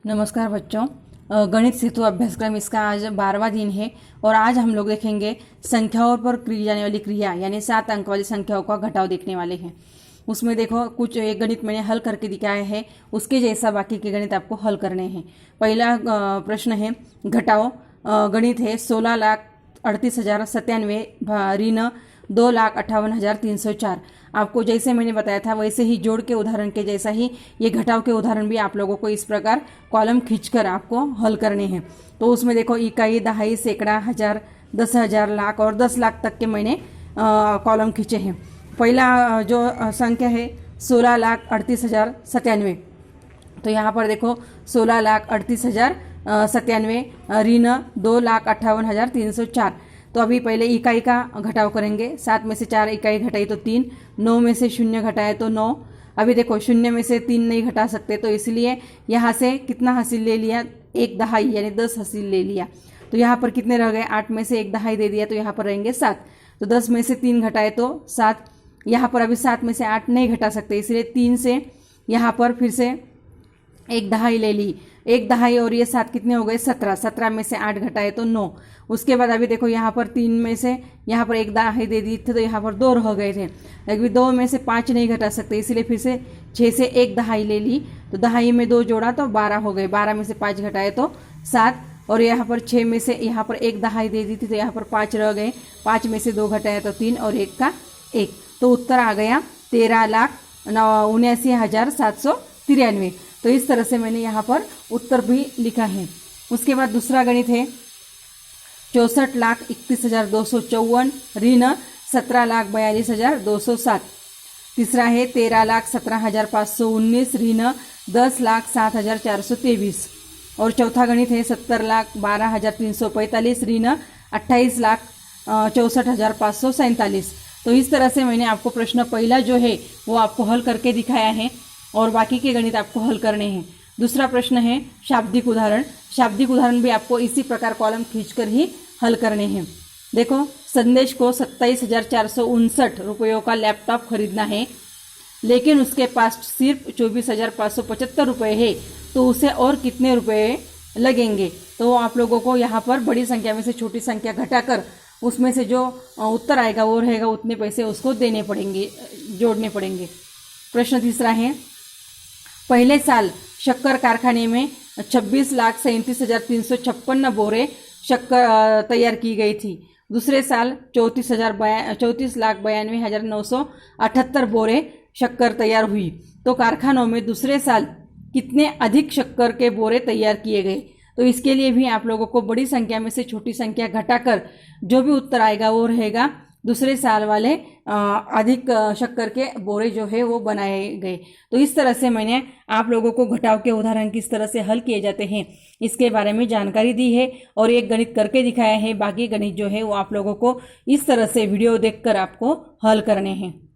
नमस्कार बच्चों। गणित सेतु अभ्यासक्रम इसका आज 12वां दिन है और आज हम लोग देखेंगे संख्याओं पर की जाने वाली क्रिया यानी 7 अंक वाली संख्याओं का घटाव देखने वाले हैं। उसमें देखो कुछ एक गणित मैंने हल करके दिखाया है, उसके जैसा बाकी के गणित आपको हल करने हैं। पहला प्रश्न है घटाओ। गणित है 16,38,097 ऋण 2,58,304। आपको जैसे मैंने बताया था वैसे ही जोड़ के उदाहरण के जैसा ही ये घटाव के उदाहरण भी आप लोगों को इस प्रकार कॉलम खींचकर आपको हल करने हैं। तो उसमें देखो इकाई, दहाई, सैकड़ा, हजार, 10,000, लाख और 10 लाख तक के मैंने कॉलम खींचे हैं। पहला जो संख्या है 16,38,097। तो यहाँ पर देखो 16,38,097 ऋण 2,58,304। तो अभी पहले इकाई का घटाव करेंगे। 7 में से 4 इकाई घटाई तो 3, 9 में से 0 घटाए तो 9। अभी देखो 0 में से 3 नहीं घटा सकते, तो इसलिए यहाँ से कितना हासिल ले लिया, 1 दहाई यानी 10 हासिल ले लिया। तो यहाँ पर कितने रह गए, 8 में से 1 दहाई दे दिया तो यहाँ पर रहेंगे 7। तो 10 में से 3 घटाए तो 7। यहाँ पर अभी 7 में से 8 नहीं घटा सकते, इसलिए 3 से यहाँ पर फिर से 1 दहाई ले ली। 1 दहाई और ये 7 कितने हो गए, 17। 17 में से 8 घटाए तो 9। उसके बाद अभी देखो यहाँ पर 3 में से यहाँ पर 1 दहाई दे दी थी तो यहाँ पर 2 रह गए थे। अभी 2 में से 5 नहीं घटा सकते, इसलिए फिर से 6 से 1 दहाई ले ली। तो दहाई में 2 जोड़ा तो 12 हो गए। 12 में से 5 घटाए तो 7। और यहाँ पर 6 में से यहाँ पर 1 दहाई दे दी थी तो यहाँ पर 5 रह गए। 5 में से 2 घटाए तो 3 और 1 का 1। तो उत्तर आ गया 13,79,793। तो इस तरह से मैंने यहाँ पर उत्तर भी लिखा है। उसके बाद दूसरा गणित है 64,31,254 ऋण 17,42,207। तीसरा है 13,17,519 ऋण 10,07,423। और चौथा गणित है 70,12,345 ऋण 28,64,547। तो इस तरह से मैंने आपको प्रश्न पहला जो है वो आपको हल करके दिखाया है और बाकी के गणित आपको हल करने हैं। दूसरा प्रश्न है शाब्दिक उदाहरण। शाब्दिक उदाहरण भी आपको इसी प्रकार कॉलम खींचकर ही हल करने हैं। देखो, संदेश को 27,459 रुपयों का लैपटॉप खरीदना है, लेकिन उसके पास सिर्फ 24,575 रुपये है, तो उसे और कितने रुपये लगेंगे। तो आप लोगों को यहाँ पर बड़ी संख्या में से छोटी संख्या घटाकर उसमें से जो उत्तर आएगा वो रहेगा, उतने पैसे उसको देने पड़ेंगे, जोड़ने पड़ेंगे। प्रश्न तीसरा है पहले साल शक्कर कारखाने में 26,37,356 बोरे शक्कर तैयार की गई थी। दूसरे साल 34,92,978 बोरे शक्कर तैयार हुई। तो कारखानों में दूसरे साल कितने अधिक शक्कर के बोरे तैयार किए गए। तो इसके लिए भी आप लोगों को बड़ी संख्या में से छोटी संख्या घटाकर जो भी उत्तर आएगा वो रहेगा दूसरे साल वाले अधिक शक्कर के बोरे जो है वो बनाए गए। तो इस तरह से मैंने आप लोगों को घटाव के उदाहरण किस तरह से हल किए जाते हैं इसके बारे में जानकारी दी है और एक गणित करके दिखाया है। बाकी गणित जो है वो आप लोगों को इस तरह से वीडियो देखकर आपको हल करने हैं।